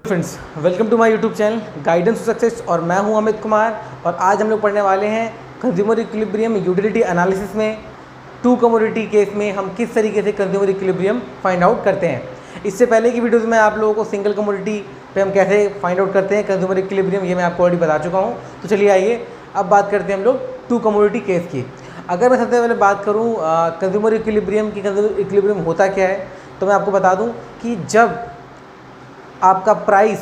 Friends, welcome to my YouTube channel guidance to success और मैं हूं अमित कुमार। और आज हम लोग पढ़ने वाले हैं कंज्यूमर इक्विलिब्रियम यूटिलिटी एनालिसिस में टू कमोडिटी केस में हम किस तरीके से कंज्यूमर इक्विलिब्रियम फाइंड आउट करते हैं। इससे पहले की वीडियोज़ में आप लोगों को सिंगल कमोडिटी पे हम कैसे फाइंड आउट करते हैं कंज्यूमर इक्विलिब्रियम, ये मैं आपको ऑलरेडी बता चुका हूँ। तो चलिए आइए अब बात करते हैं हम लोग टू कमोडिटी केस की। अगर मैं सबसे पहले बात करूँ कंज्यूमर इक्विलिब्रियम की, कंज्यूमर इक्विलिब्रियम होता क्या है, तो मैं आपको बता दूँ कि जब आपका प्राइस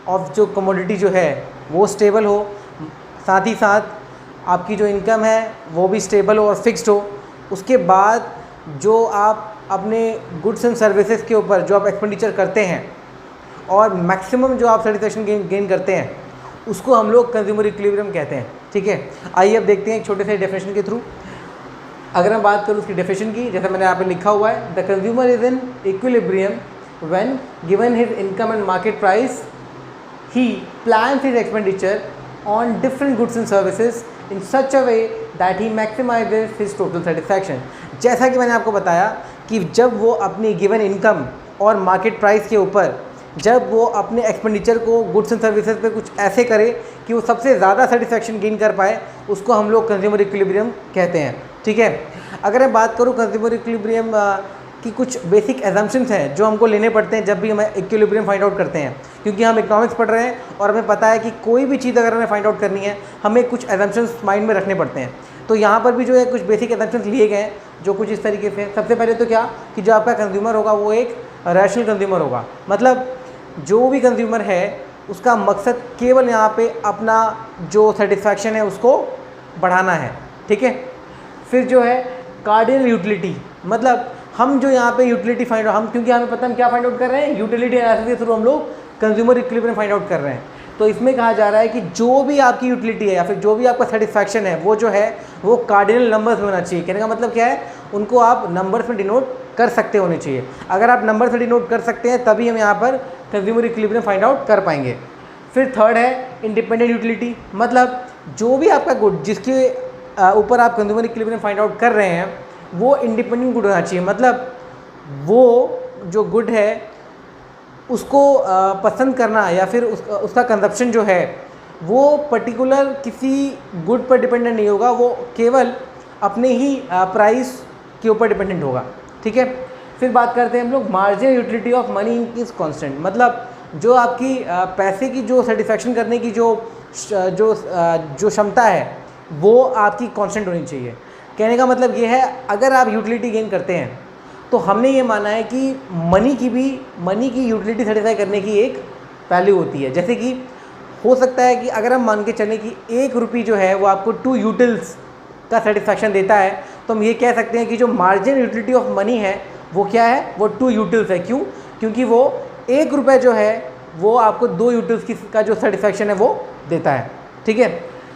ऑफ जो कमोडिटी जो है वो स्टेबल हो, साथ ही साथ आपकी जो इनकम है वो भी स्टेबल हो और फिक्स्ड हो, उसके बाद जो आप अपने गुड्स एंड सर्विसेज के ऊपर जो आप एक्सपेंडिचर करते हैं और मैक्सिमम जो आप सेटिस्फेक्शन गेन करते हैं, उसको हम लोग कंज्यूमर इक्विलिब्रियम कहते हैं। ठीक है, आइए अब देखते हैं एक छोटे से डेफिनेशन के थ्रू। अगर मैं बात करूँ उसकी डेफिनेशन की, जैसे मैंने यहाँ पे लिखा हुआ है, the consumer is in equilibrium when given his income and market price, he plans his expenditure on different goods and services in such a way that he maximizes his total satisfaction। जैसा कि मैंने आपको बताया कि जब वो अपनी given income और मार्केट प्राइस के ऊपर जब वो अपने एक्सपेंडिचर को गुड्स एंड सर्विसेज पे कुछ ऐसे करे कि वो सबसे ज़्यादा सेटिस्फैक्शन गेन कर पाए, उसको हम लोग कंज्यूमर इक्विलिब्रियम कहते हैं। ठीक है, अगर मैं बात करूँ कंज्यूमर इक्विलिब्रियम कि कुछ बेसिक एजम्पशंस हैं जो हमको लेने पड़ते हैं जब भी हमें इक्विलिब्रियम फाइंड आउट करते हैं, क्योंकि हम इकोनॉमिक्स पढ़ रहे हैं और हमें पता है कि कोई भी चीज़ अगर हमें फाइंड आउट करनी है हमें कुछ एजम्पशंस माइंड में रखने पड़ते हैं। तो यहाँ पर भी जो है कुछ बेसिक एजम्पशंस लिए गए हैं जो कुछ इस तरीके से। सबसे पहले तो क्या कि जो आपका कंज्यूमर होगा वो एक रैशनल कंज्यूमर होगा, मतलब जो भी कंज्यूमर है उसका मकसद केवल यहाँ पर अपना जो सेटिस्फैक्शन है उसको बढ़ाना है। ठीक है, फिर जो है कार्डिनल यूटिलिटी, मतलब हम जो यहाँ पे यूटिलिटी फाइंड आउट, क्योंकि हमें पता है हम क्या फाइंड आउट कर रहे हैं, यूटिलिटी एनालिसिस के थ्रू हम लोग कंज्यूमर इक्विलिब्रियम फाइंड आउट कर रहे हैं। तो इसमें कहा जा रहा है कि जो भी आपकी यूटिलिटी है या फिर जो भी आपका सेटिस्फैक्शन है वो जो है वो कार्डिनल नंबर्स में होना चाहिए। कहने का मतलब क्या है, उनको आप नंबर्स में डिनोट कर सकते होने चाहिए। अगर आप नंबर से डिनोट कर सकते हैं तभी हम यहाँ पर कंज्यूमर इक्विलिब्रियम फाइंड आउट कर पाएंगे। फिर थर्ड है इंडिपेंडेंट यूटिलिटी, मतलब जो भी आपका गुड जिसके ऊपर आप कंज्यूमर इक्विलिब्रियम फाइंड आउट कर रहे हैं वो इंडिपेंडेंट गुड होना चाहिए, मतलब वो जो गुड है उसको पसंद करना या फिर उसका कंजप्शन जो है वो पर्टिकुलर किसी गुड पर डिपेंडेंट नहीं होगा, वो केवल अपने ही प्राइस के ऊपर डिपेंडेंट होगा। ठीक है, फिर बात करते हैं हम लोग marginal utility of money is constant, मतलब जो आपकी पैसे की जो सेटिस्फैक्शन करने की जो क्षमता है वो आपकी कांस्टेंट होनी चाहिए। कहने का मतलब ये है, अगर आप यूटिलिटी गेन करते हैं तो हमने ये माना है कि मनी की यूटिलिटी सेटिस्फाई करने की एक वैल्यू होती है। जैसे कि हो सकता है कि अगर हम मान के चलें कि 1 रुपये जो है वो आपको 2 यूटिल्स का सेटिस्फैक्शन देता है, तो हम ये कह सकते हैं कि जो मार्जिनल यूटिलिटी ऑफ मनी है वो क्या है, वो 2 यूटिल्स है। क्यों? क्योंकि वो 1 रुपये जो है वो आपको 2 यूटिल्स का जो सेटिस्फैक्शन है वो देता है। ठीक है,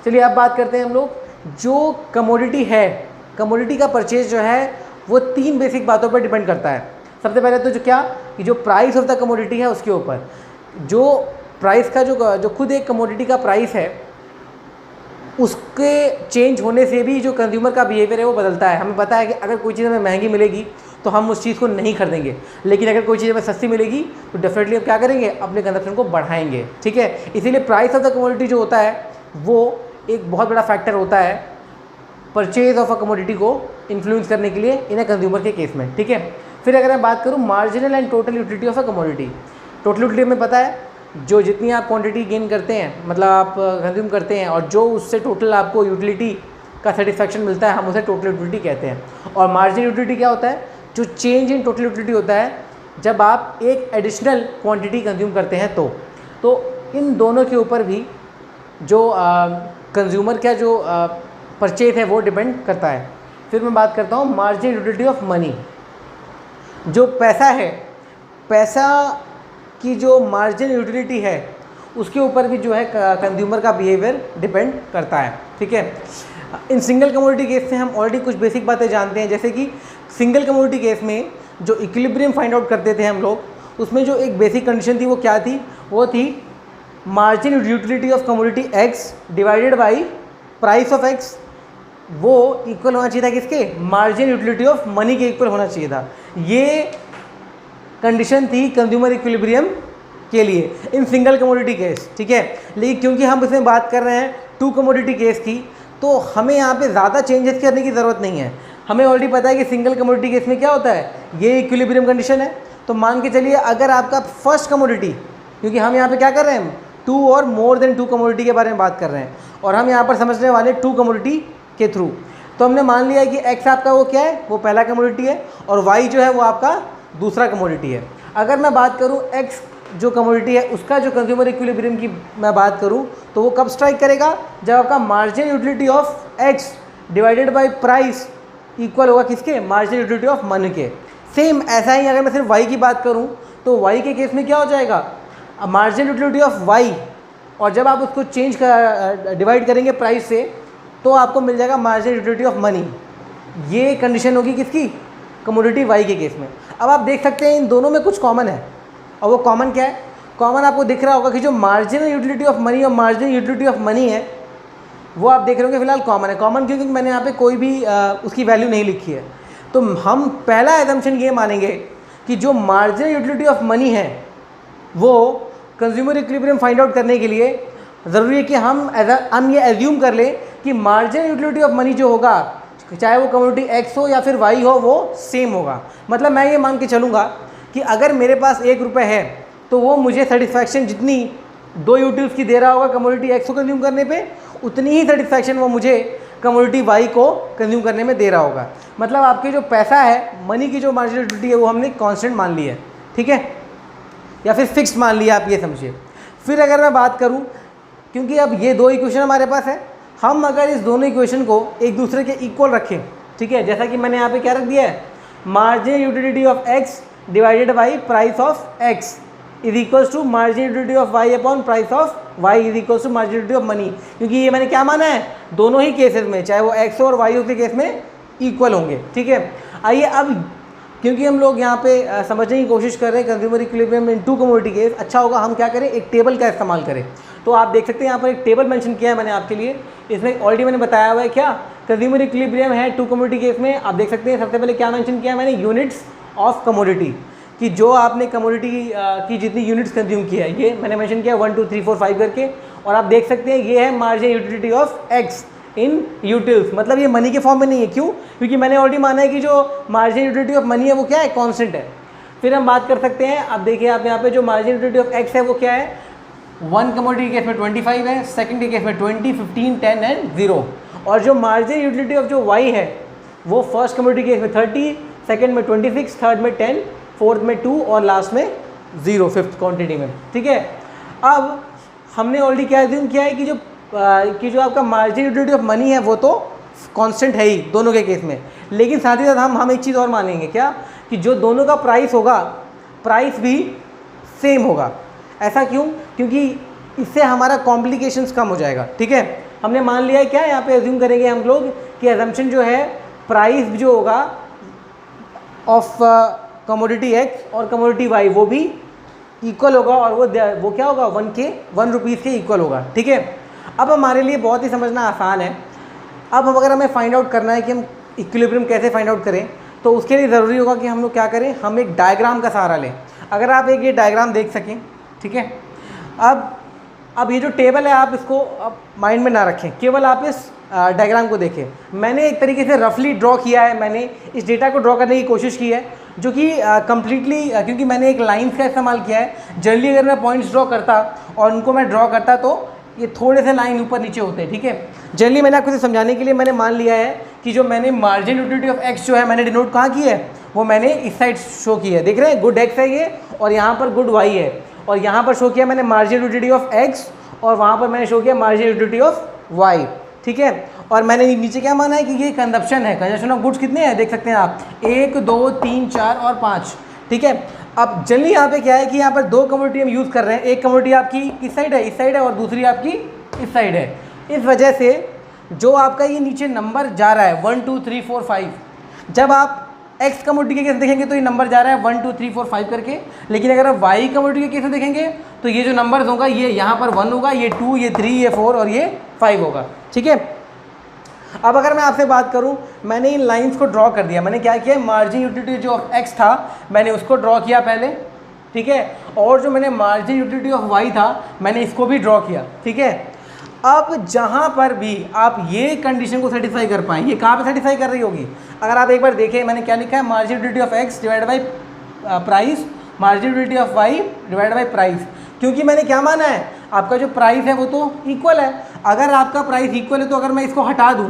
चलिए अब बात करते हैं हम लोग जो कमोडिटी है, कमोडिटी का परचेज जो है वो 3 बेसिक बातों पर डिपेंड करता है। सबसे पहले तो जो क्या कि जो प्राइस ऑफ द कमोडिटी है उसके ऊपर, जो प्राइस का जो खुद एक कमोडिटी का प्राइस है उसके चेंज होने से भी जो कंज्यूमर का बिहेवियर है वो बदलता है। हमें पता है कि अगर कोई चीज़ हमें महंगी मिलेगी तो हम उस चीज़ को नहीं खरीदेंगे, लेकिन अगर कोई चीज़ हमें सस्ती मिलेगी तो डेफिनेटली हम क्या करेंगे, अपने कंजप्शन को बढ़ाएंगे। ठीक है, इसीलिए प्राइस ऑफ द कमोडिटी जो होता है वो एक बहुत बड़ा फैक्टर होता है परचेज ऑफ अ कमोडिटी को इन्फ्लुएंस करने के लिए इन अ कंज्यूमर के केस में। ठीक है, फिर अगर मैं बात करूँ marginal and total utility of a commodity, total utility में पता है जो जितनी आप क्वांटिटी गेन करते हैं, मतलब आप कंज्यूम करते हैं और जो उससे टोटल आपको यूटिलिटी का सेटिस्फैक्शन मिलता है हम उसे टोटल यूटिलिटी कहते हैं। और मार्जिनल यूटिलिटी क्या होता है, जो चेंज इन टोटल यूटिलिटी होता है जब आप एक एडिशनल क्वान्टिटी कंज्यूम करते हैं। तो इन दोनों के ऊपर भी जो कंज्यूमर का जो परचेज है वो डिपेंड करता है। फिर मैं बात करता हूँ मार्जिनल यूटिलिटी ऑफ मनी, जो पैसा है, पैसा की जो मार्जिनल यूटिलिटी है उसके ऊपर भी जो है कंज्यूमर का बिहेवियर डिपेंड करता है। ठीक है, इन सिंगल कमोडिटी केस से हम ऑलरेडी कुछ बेसिक बातें जानते हैं, जैसे कि सिंगल कमोडिटी केस में जो इक्विलिब्रियम फाइंड आउट करते थे हम लोग, उसमें जो एक बेसिक कंडीशन थी वो क्या थी, वो थी marginal utility of commodity x divided by price of x, वो इक्वल होना चाहिए था किसके, मार्जिनल यूटिलिटी ऑफ मनी के इक्वल होना चाहिए था। ये कंडीशन थी कंज्यूमर इक्विलिब्रियम के लिए इन सिंगल कमोडिटी केस, ठीक है। लेकिन क्योंकि हम इसमें बात कर रहे हैं 2 कमोडिटी केस की, तो हमें यहाँ पे ज़्यादा चेंजेस करने की ज़रूरत नहीं है। हमें ऑलरेडी पता है कि सिंगल कमोडिटी केस में क्या होता है, ये इक्विलिब्रियम कंडीशन है। तो मान के चलिए अगर आपका फर्स्ट कमोडिटी, क्योंकि हम यहाँ पे क्या कर रहे हैं, 2 और मोर देन 2 कमोडिटी के बारे में बात कर रहे हैं, और हम यहाँ पर समझने वाले 2 कमोडिटी के थ्रू। तो हमने मान लिया है कि एक्स आपका वो क्या है, वो पहला कमोडिटी है, और वाई जो है वो आपका दूसरा कमोडिटी है। अगर मैं बात करूँ एक्स जो कमोडिटी है उसका जो कंज्यूमर इक्विलिब्रियम की मैं बात करूँ, तो वो कब स्ट्राइक करेगा, जब आपका marginal utility of X divided by price equal होगा किसके, मार्जिनल यूटिलिटी ऑफ मनी के। सेम ऐसा ही अगर मैं सिर्फ वाई की बात करूँ, तो वाई के केस में क्या हो जाएगा, मार्जिनल यूटिलिटी ऑफ वाई, और जब आप उसको चेंज डिवाइड करेंगे प्राइस से, तो आपको मिल जाएगा मार्जिनल यूटिलिटी ऑफ मनी। ये कंडीशन होगी किसकी, कमोडिटी वाई के केस में। अब आप देख सकते हैं इन दोनों में कुछ कॉमन है, और वो कॉमन क्या है, कॉमन आपको दिख रहा होगा कि जो मार्जिनल यूटिलिटी ऑफ मनी और मार्जिनल यूटिलिटी ऑफ मनी है वो आप देख रहे होंगे फिलहाल कॉमन है। कॉमन क्योंकि मैंने यहाँ पे कोई भी उसकी वैल्यू नहीं लिखी है। तो हम पहला एजम्पशन ये मानेंगे कि जो मार्जिनल यूटिलिटी ऑफ मनी है वो कंज्यूमर इक्विलिब्रियम फाइंड आउट करने के लिए ज़रूरी है कि हम ये एज्यूम कर लें कि मार्जिनल यूटिलिटी ऑफ मनी जो होगा, चाहे वो कमोडिटी एक्स हो या फिर वाई हो, वो सेम होगा। मतलब मैं ये मान के चलूँगा कि अगर मेरे पास 1 रुपये है तो वो मुझे सेटिस्फैक्शन जितनी 2 यूटिल्स की दे रहा होगा कमोडिटी एक्स को कंज्यूम करने पे, उतनी ही सेटिस्फैक्शन वो मुझे कमोडिटी वाई को कंज्यूम करने में दे रहा होगा। मतलब आपके जो पैसा है, मनी की जो मार्जिनल यूटिलिटी है वो हमने कांस्टेंट मान ली है, ठीक है, या फिर फिक्स्ड मान लिया, आप ये समझिए। फिर अगर मैं बात करूँ, क्योंकि अब ये 2 इक्वेशन हमारे पास है, हम अगर इस दोनों इक्वेशन को एक दूसरे के इक्वल रखें, ठीक है, जैसा कि मैंने यहाँ पे क्या रख दिया है, marginal utility of X divided by price of X is equals to marginal utility of Y upon price of Y is equals to marginal utility of money. क्योंकि ये मैंने क्या माना है, दोनों ही केसेस में, चाहे वो एक्स हो और वाई हो के केस में इक्वल होंगे, ठीक है। आइए अब, क्योंकि हम लोग यहाँ पे समझने की कोशिश कर रहे हैं कंज्यूमर इक्विलिब्रियम इन 2 कमोडिटी केस, अच्छा होगा हम क्या करें, एक टेबल का इस्तेमाल करें। तो आप देख सकते हैं यहाँ पर एक टेबल मेंशन किया है मैंने आपके लिए, इसमें ऑलरेडी मैंने बताया हुआ है क्या कंज्यूमर इक्विलिब्रियम है 2 कमोडिटी केस में। आप देख सकते हैं सबसे पहले क्या मेंशन किया है मैंने, यूनिट्स ऑफ कमोडिटी, कि जो आपने कमोडिटी की जितनी यूनिट्स कंज्यूम किया है, ये मैंने मेंशन किया 1 2 3 4 5 करके। और आप देख सकते हैं ये है marginal utility of x in utils, मतलब ये मनी के फॉर्म में नहीं है। क्यों, क्योंकि मैंने ऑलरेडी माना है कि जो मार्जिनल यूटिलिटी ऑफ मनी है वो क्या है, कॉन्स्टेंट है। फिर हम बात कर सकते हैं, अब देखिए आप यहाँ पे जो मार्जिनल यूटिलिटी ऑफ एक्स है वो क्या है, 1 कमोडिटी केस में 25 है, सेकंड के केस में 20, 15, 10 एंड 0। और जो मार्जिनल यूटिलिटी ऑफ जो वाई है वो फर्स्ट कमोडिटी केस में 30, सेकंड में 26, थर्ड में 10, फोर्थ में 2 और लास्ट में 0 फिफ्थ क्वांटिटी में, ठीक है। अब हमने ऑलरेडी क्या एज्यूम किया है कि जो आपका मार्जिनल यूटिलिटी ऑफ मनी है वो तो कांस्टेंट है ही दोनों के केस में, लेकिन साथ ही साथ हम एक चीज़ और मानेंगे क्या, कि जो दोनों का प्राइस होगा, प्राइस भी सेम होगा। ऐसा क्यों, क्योंकि इससे हमारा कॉम्प्लिकेशंस कम हो जाएगा, ठीक है। हमने मान लिया है क्या, यहाँ पे एज्यूम करेंगे हम लोग कि एजम्पशन जो है प्राइस जो होगा ऑफ कमोडिटी एक्स और कमोडिटी वाई वो भी इक्वल होगा, और वो क्या होगा, 1 रुपीज़ के इक्वल होगा, ठीक है। अब हमारे लिए बहुत ही समझना आसान है। अब अगर हमें फाइंड आउट करना है कि हम इक्विलिब्रियम कैसे फाइंड आउट करें, तो उसके लिए ज़रूरी होगा कि हम लोग क्या करें, हम एक डायग्राम का सहारा लें। अगर आप एक ये डायग्राम देख सकें, ठीक है। अब ये जो टेबल है आप इसको अब माइंड में ना रखें, केवल आप इस डायग्राम को देखें। मैंने एक तरीके से रफली ड्रॉ किया है, मैंने इस डेटा को ड्रॉ करने की कोशिश की है, जो कि कम्प्लीटली क्योंकि मैंने एक लाइन्स का इस्तेमाल किया है। जनरली अगर मैं पॉइंट्स ड्रॉ करता और उनको मैं ड्रॉ करता तो ये थोड़े से लाइन ऊपर नीचे होते हैं, ठीक है। जनरली मैंने आपको समझाने के लिए मैंने मान लिया है कि जो मैंने मार्जिनल यूटिलिटी ऑफ एक्स जो है मैंने डिनोट कहाँ की है, वो मैंने इस साइड शो की है, देख रहे हैं, गुड एक्स है ये, और यहाँ पर गुड वाई है, और यहाँ पर शो किया मैंने मार्जिनल यूटिलिटी ऑफ एक्स, और वहाँ पर मैंने शो किया मार्जिनल यूटिलिटी ऑफ वाई, ठीक है। और मैंने नीचे क्या माना है कि ये कंजप्शन है, कंजप्शन ऑफ गुड्स कितने हैं देख सकते हैं आप, 1 2 3 4 और 5, ठीक है। अब जनरली यहाँ पे क्या है कि यहाँ पर 2 कमोडिटी हम यूज़ कर रहे हैं, एक कमोडिटी आपकी इस साइड है, और दूसरी आपकी इस साइड है। इस वजह से जो आपका ये नीचे नंबर जा रहा है 1 2 3 4 5, जब आप एक्स कमोडिटी के केस देखेंगे तो ये नंबर जा रहा है 1 2 3 4 5 करके, लेकिन अगर आप वाई कमोडिटी के केस में देखेंगे तो ये जो नंबर्स होगा ये यहाँ पर 1 होगा, ये 2, ये 3, ये 4 और ये 5 होगा, ठीक है। अब अगर मैं आपसे बात करूं, मैंने इन लाइंस को ड्रॉ कर दिया। मैंने क्या किया, मार्जिन यूटिलिटी जो एक्स था मैंने उसको ड्रॉ किया पहले, ठीक है। और जो मैंने मार्जिनल यूटिलिटी ऑफ वाई था मैंने इसको भी ड्रॉ किया, ठीक है। अब जहाँ पर भी आप ये कंडीशन को सेटिस्फाई कर पाएँ, ये कहाँ पे सेटिस्फाई कर रही होगी, अगर आप एक बार देखें मैंने क्या लिखा है, marginal utility of X divide by price, marginal utility of Y divide by price, क्योंकि मैंने क्या माना है, आपका जो प्राइस है वो तो इक्वल है। अगर आपका प्राइस इक्वल है तो अगर मैं इसको हटा दूँ,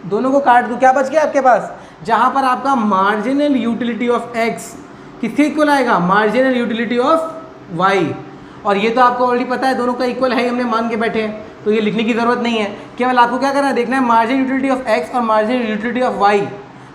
दोनों को काट दूँ, क्या बच गया आपके पास, जहाँ पर आपका मार्जिनल यूटिलिटी ऑफ एक्स किसके इक्वल आएगा, मार्जिनल यूटिलिटी ऑफ वाई। और ये तो आपको ऑलरेडी पता है दोनों का इक्वल है, हमने मान के बैठे हैं, तो ये लिखने की ज़रूरत नहीं है। केवल आपको क्या करना है, देखना है मार्जिनल यूटिलिटी ऑफ एक्स और मार्जिनल यूटिलिटी ऑफ वाई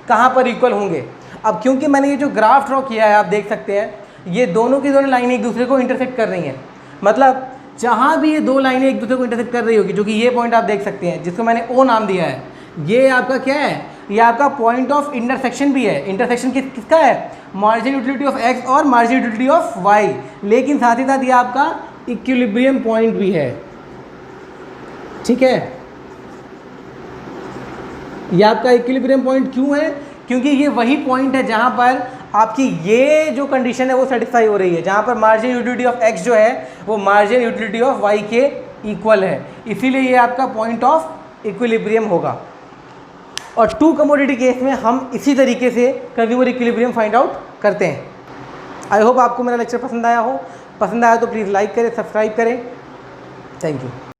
कहाँ पर इक्वल होंगे। अब क्योंकि मैंने ये जो ग्राफ ड्रॉ किया है आप देख सकते हैं ये दोनों की दोनों लाइनें एक दूसरे को इंटरसेक्ट कर रही हैं, मतलब जहाँ भी ये दो लाइनें एक दूसरे को इंटरसेक्ट कर रही होगी, जो कि ये पॉइंट आप देख सकते हैं जिसको मैंने ओ नाम दिया है, ये आपका क्या है, ये आपका पॉइंट ऑफ इंटरसेक्शन भी है। इंटरसेक्शन किसका है, मार्जिनल यूटिलिटी ऑफ एक्स और मार्जिनल यूटिलिटी ऑफ वाई, लेकिन साथ ही साथ ये आपका इक्विलिब्रियम पॉइंट भी है, ठीक है। ये आपका इक्विलिब्रियम पॉइंट क्यों है, क्योंकि ये वही पॉइंट है जहाँ पर आपकी ये जो कंडीशन है वो सेटिस्फाई हो रही है, जहाँ पर मार्जिनल यूटिलिटी ऑफ एक्स जो है वो मार्जिनल यूटिलिटी ऑफ वाई के इक्वल है, इसीलिए ये आपका पॉइंट ऑफ इक्विलिब्रियम होगा। और टू कमोडिटी केस में हम इसी तरीके से कंज्यूमर इक्विलिब्रियम फाइंड आउट करते हैं। आई होप आपको मेरा लेक्चर पसंद आया हो, पसंद आया तो प्लीज़ लाइक करें, सब्सक्राइब करें। Thank you.